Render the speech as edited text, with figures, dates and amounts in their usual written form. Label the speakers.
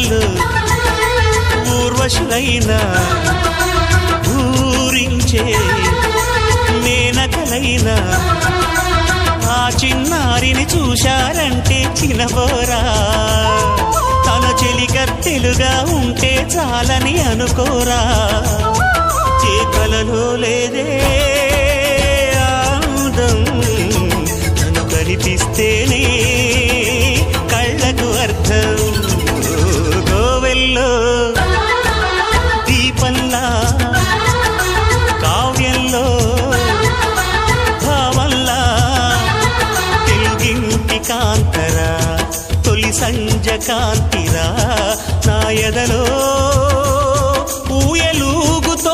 Speaker 1: వాళ్ళు ఊర్వశులైనా ఊరించే మేనకలైనా ఆ చిన్నారిని చూశారంటే చినబోరా తన చెలికత్తెలుగా ఉంటే చాలని అనుకోరా చేతలలో లేదే ఆనందం తను కనిపిస్తేనే కళ్ళకు అర్థం గోవెల్లో దీపంలా కావ్యంలో భావంలా తెలుగింటి కాంతరా తొలి సంజ కాంతిరా నా ఎదలో ఊయలూగుతో